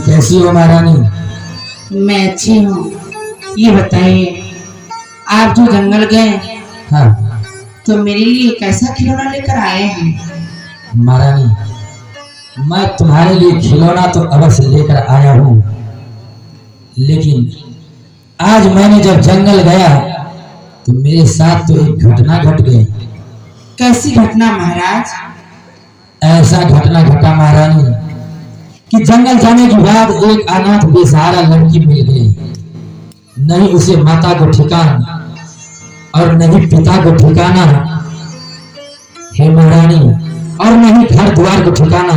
कैसी हो महारानी? मैं अच्छी हूँ। ये बताइए, आप जो जंगल गए हाँ तो मेरे लिए कैसा खिलौना लेकर आए हैं? महारानी, मैं तुम्हारे लिए खिलौना तो अवश्य लेकर आया हूँ, लेकिन आज मैंने जब जंगल गया तो मेरे साथ तो एक घटना घट गई। कैसी घटना महाराज? ऐसा घटना घटा महारानी कि जंगल जाने के बाद एक अनाथ बेसहारा लड़की मिल गई। नहीं उसे माता को ठिकाना और नहीं पिता को ठिकाना, हे महारानी, और नहीं घर द्वार को ठिकाना।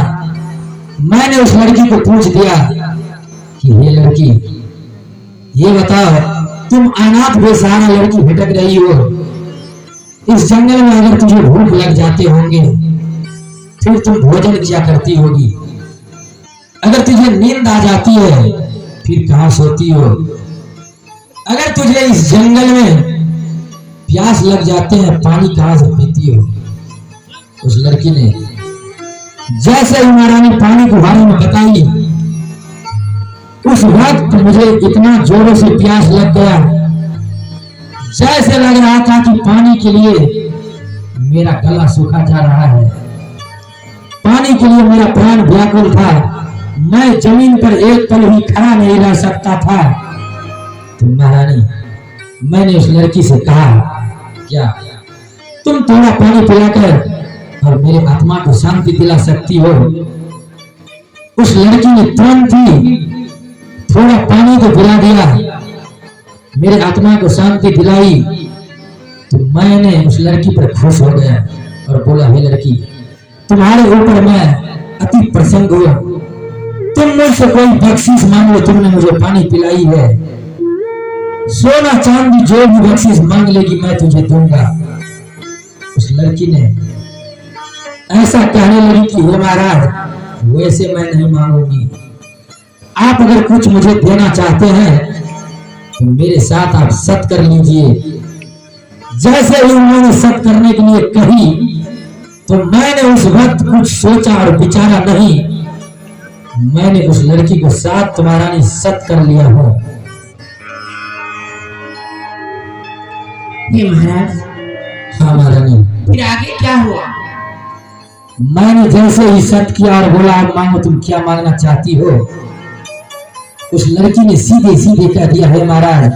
मैंने उस लड़की को पूछ दिया कि हे लड़की, ये बताओ, तुम अनाथ बेसहारा लड़की भटक रही हो, इस जंगल में अगर तुझे भूख लग जाते होंगे फिर तुम भोजन क्या करती होगी? अगर तुझे नींद आ जाती है फिर कहाँ सोती हो? अगर तुझे इस जंगल में प्यास लग जाते हैं पानी कहाँ से पीती हो? उस लड़की ने जैसे ही महारानी पानी के बारे में बताई, उस वक्त मुझे इतना जोरों से प्यास लग गया, जैसे लग रहा था कि पानी के लिए मेरा गला सूखा जा रहा है। पानी के लिए मेरा प्राण व्याकुल था। मैं जमीन पर एक पल भी खड़ा नहीं रह सकता था। तो महारानी, मैंने उस लड़की से कहा, क्या तुम थोड़ा पानी पिलाकर और मेरे आत्मा को शांति दिला सकती हो? उस लड़की ने तुरंत ही थोड़ा पानी तो पिला दिया, मेरे आत्मा को शांति दिलाई। तो मैंने उस लड़की पर खुश हो गया और बोला, हे लड़की, तुम्हारे ऊपर मैं अति प्रसन्न हुआ। तुम मुझसे कोई बख्शीश मांग लो, तुमने मुझे पानी पिलाई है। सोना चांदी जो भी बख्शीश मांग लेगी मैं तुझे दूंगा। उस लड़की ने ऐसा कहने लगी कि हे महाराज, वैसे मैं नहीं मांगूंगी। आप अगर कुछ मुझे देना चाहते हैं तो मेरे साथ आप सत कर लीजिए। जैसे ही उन्होंने सत करने के लिए कही तो मैंने उस वक्त कुछ सोचा और विचारा नहीं, मैंने उस लड़की को साथ महारानी सत कर लिया हो। ये महाराज, हाँ महारानी, फिर आगे क्या हुआ? मैंने जैसे ही सत किया और बोला, अब मांगो, तुम क्या मांगना चाहती हो? उस लड़की ने सीधे सीधे कह दिया, हे महाराज,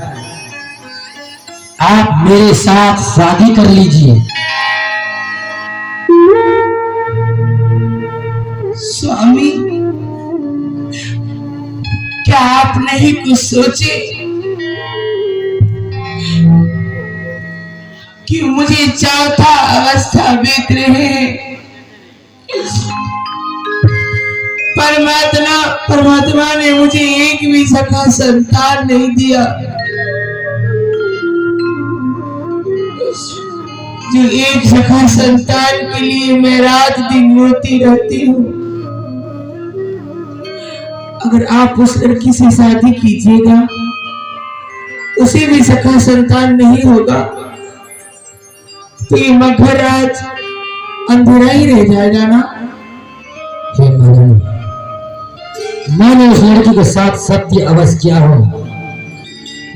आप मेरे साथ शादी कर लीजिए। स्वामी, क्या आप नहीं कुछ सोचे कि मुझे चौथा अवस्था बीत रहे हैं? परमात्मा ने मुझे एक भी सखा संतान नहीं दिया। जो एक सखा संतान के लिए मैं रात दिन रोती रहती हूँ। अगर आप उस लड़की से शादी कीजिएगा, उसे भी सखा संतान नहीं होगा तो ये मगर आज अंधेरा ही रह जाएगा ना? हे महारानी, मैंने उस लड़की के साथ सत्य अवश्य किया हो,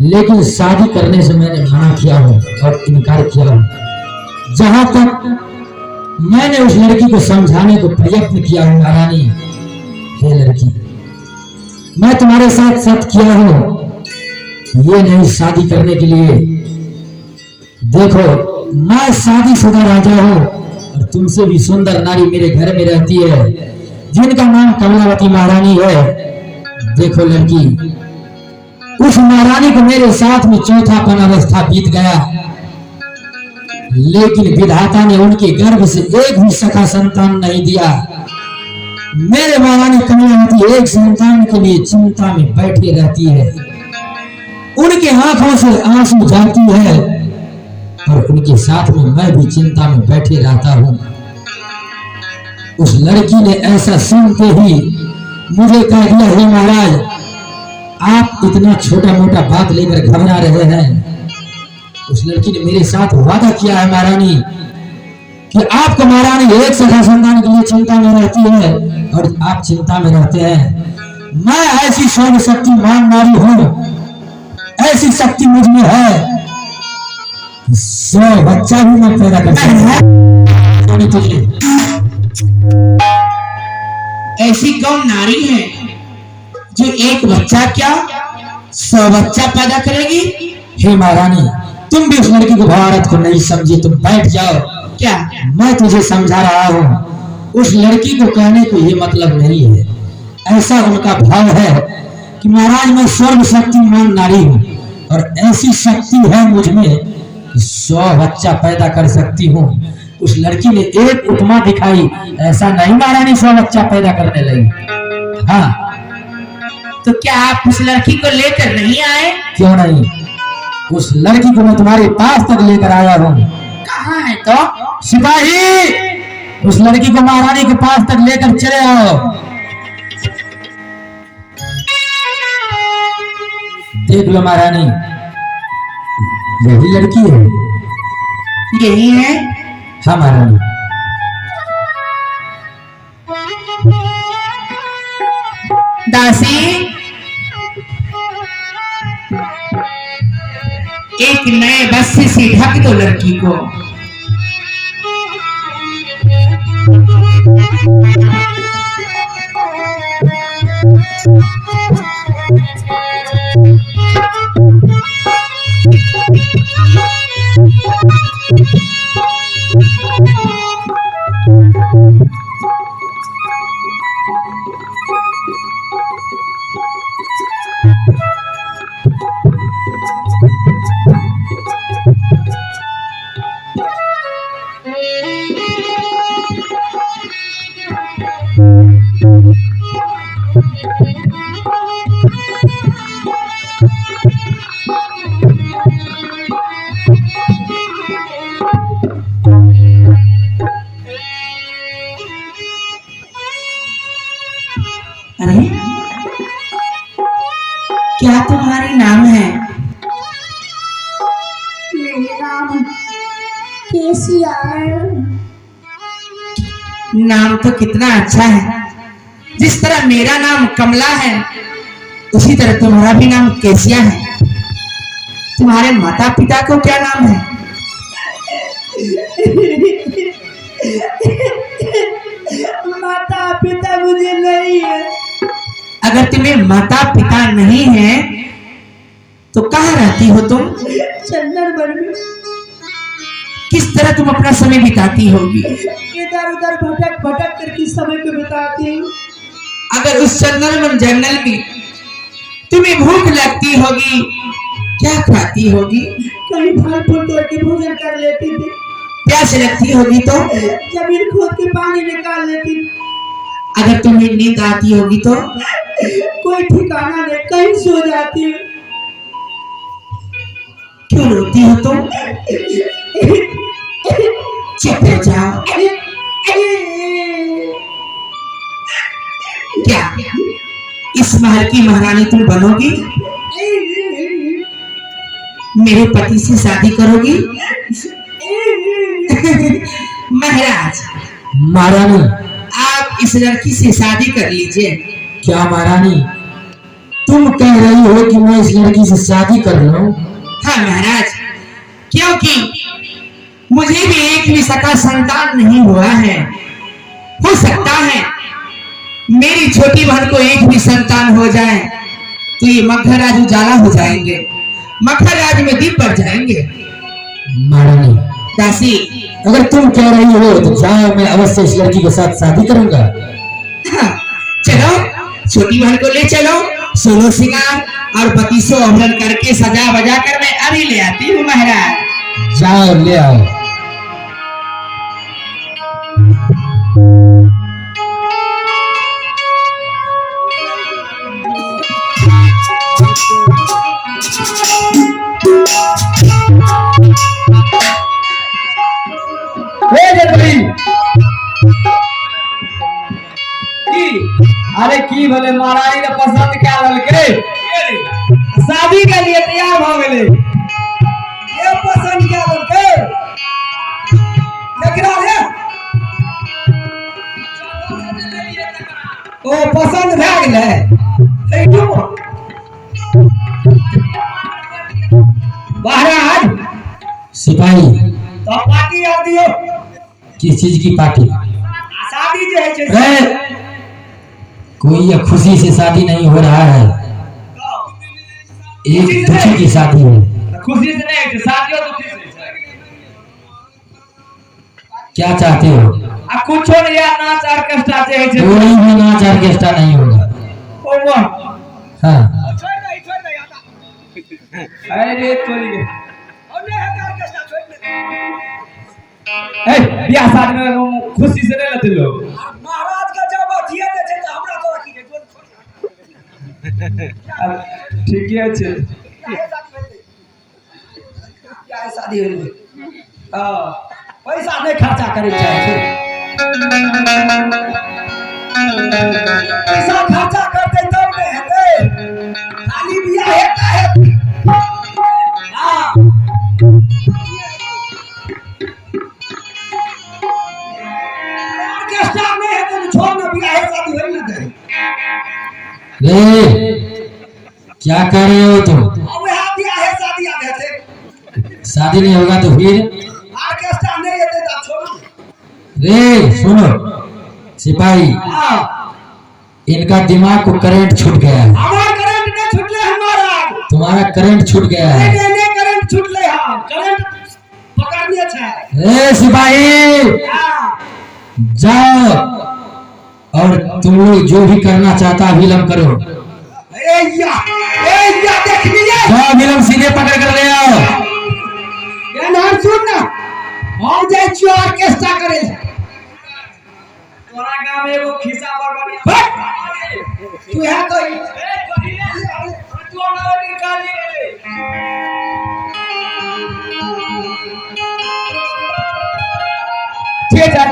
लेकिन शादी करने से मैंने मना किया हो और इनकार किया हो। जहां तक मैंने उस लड़की को समझाने को प्रयत्न किया हो, महारानी, हे लड़की, मैं तुम्हारे साथ सत्य किया हो, ये नहीं शादी करने के लिए। देखो, मैं शादीशुदा राजा हूं और तुमसे भी सुंदर नारी मेरे घर में रहती है, जिनका नाम कमलावती महारानी है। देखो लड़की, उस महारानी को मेरे साथ में चौथापन अवस्था बीत गया, लेकिन विधाता ने उनके गर्भ से एक भी सखा संतान नहीं दिया। मेरे महारानी कमलावती एक संतान के लिए चिंता में बैठी रहती है। उनके आंखों से आंसू जाती है और उनके साथ में मैं भी चिंता में बैठे रहता हूँ। उस लड़की ने ऐसा सुनते ही मुझे कह दिया, हे महाराज, आप इतना छोटा मोटा बात लेकर घबरा रहे हैं। उस लड़की ने मेरे साथ वादा किया है महारानी कि आपको महारानी एक सखा संतान के लिए चिंता में रहती है और आप चिंता में रहते हैं। मैं ऐसी सर्व शक्तिमान नारी हूं, ऐसी शक्ति मुझ में है कि 100 बच्चा भी मैं पैदा कर सकता हूं तुझे। ऐसी कौन नारी है जो एक बच्चा क्या 100 बच्चा पैदा करेगी? हे महारानी, तुम भी उस लड़की को भारत को नहीं समझी, तुम बैठ जाओ। क्या? मैं तुझे समझा रहा हूँ। उस लड़की को कहने को ये मतलब नहीं है, ऐसा उनका भाव है कि महाराज मैं सर्व शक्तिमान नारी हूँ और ऐसी शक्ति है मुझ में कि 100 बच्चा पैदा कर सकती हूँ। उस लड़की ने एक उपमा दिखाई, ऐसा नहीं महारानी 100 बच्चा पैदा करने लगी। हाँ, तो क्या आप उस लड़की को लेकर नहीं आए? क्यों नहीं, उस लड़की को मैं तुम्हारे पास तक लेकर आया हूँ। कहाँ है तो? सिपाही, उस लड़की को महारानी के पास तक लेकर चले आओ। देख लो महारानी, यही लड़की है। यही है? हाँ महारानी। दासी, एक नए बस्से से ढक दो लड़की को। अरे, क्या तुम्हारी नाम है? मेरा नाम केसिया है। नाम तो कितना अच्छा है। जिस तरह मेरा नाम कमला है, उसी तरह तुम्हारा भी नाम केसिया है। तुम्हारे माता पिता को क्या नाम है? माता पिता मुझे नहीं है। अगर तुम्हें माता पिता नहीं है तो कहाँ रहती हो तुम? चंदनवन में। किस तरह तुम अपना समय बिताती होगी? इधर उधर भटक भटक करके समय को बिताती हूँ। अगर उस चंदनवन जंगल में तुम्हें भूख लगती होगी, क्या खाती होगी? कहीं फल फूल तोड़ के भोजन कर लेती थी। प्यास लगती होगी तो? जमीन खोद के पानी निकाल लेती। अगर तुम्हें नींद आती होगी तो? कोई ठिकाना नहीं, कहीं सो जाती हूँ। क्यों रोती हो तुम? चुप हो जाओ। क्या इस महल की महारानी तुम बनोगी? मेरे पति से शादी करोगी? महाराज, महारानी, आप इस लड़की से शादी कर लीजिए। क्या महारानी, तुम कह रही हो कि मैं इस लड़की से शादी कर लूं? हाँ महाराज, क्योंकि मुझे भी एक भी सका संतान नहीं हुआ है। हो सकता है मेरी छोटी बहन को एक भी संतान हो जाए तो ये मगधराज उजाला हो जाएंगे, मगधराज में दीप बढ़ जाएंगे। महारानी, दासी, अगर तुम कह रही हो तो जाओ, मैं अवश्य इस लड़की के साथ शादी करूंगा। हाँ, चलो छोटी बहन को ले चलो। सोलो सिंगार और बतीसो अभरण करके सजा बजा कर मैं अभी ले आती हूँ महाराज। जाओ ले आओ। अरे की भले महारानी ने पसंद क्या ललके शादी के लिए तैयार हो गए। ये पसंद क्या ललके लेकिन अरे ओ पसंद भए गेलै ऐठो महाराज सिपाही, तो पार्टी आ दियो किस चीज की पार्टी? शादी जो है ए, कोई ये खुशी से शादी नहीं हो रहा है, एक दुखी की शादी है। खुशी से नहीं शादियों दुखी से क्या चाहते हो? आ कुछो नहीं यार नाच ऑर्केस्ट्रा जे है कोई भी नाच ऑर्केस्ट्रा नहीं होगा। ओ वाह हाँ, अरे चोरी गए ए बियाह शादी में खुशी से नहीं लेते लोग महाराज का जब अथिए दे छै त हमरा तो रखी के ठीक है छै क्या शादी होले हां पैसा नहीं खर्चा करे छै पैसा खर्चा करते तब नहीं हेते खाली बियाह हेता है हां ऑर्केस्ट्रा में है तो छोड़ ना बियाह है शादी होई ना दे रे क्या कर रहे हो तुम? अब यहाँ बियाह है शादी आ गए थे शादी नहीं होगा तो फिर? ऑर्केस्ट्रा नहीं है तो छोड़ रे सुनो सिपाही, हां इनका दिमाग को करंट छूट गया है। हमारा करंट नहीं छूटले हमारा तुम्हारा करंट छूट गया है। नहीं करंट छूटले हां करंट पकड़ने छै ए सिपाही, हां जाओ और तुम लोग जो भी करना चाहता विलम्ब करो। ए या देख लिए जाओ विलम्ब सीधे पकड़ कर ले आओ। ये नाम सुन ना हम जाय छियो ऑर्केस्ट्रा करे तोरा गांव में एगो खिस्सा बड़ बढ़िया तू यहां कही तू ना निकाली रे ठीक है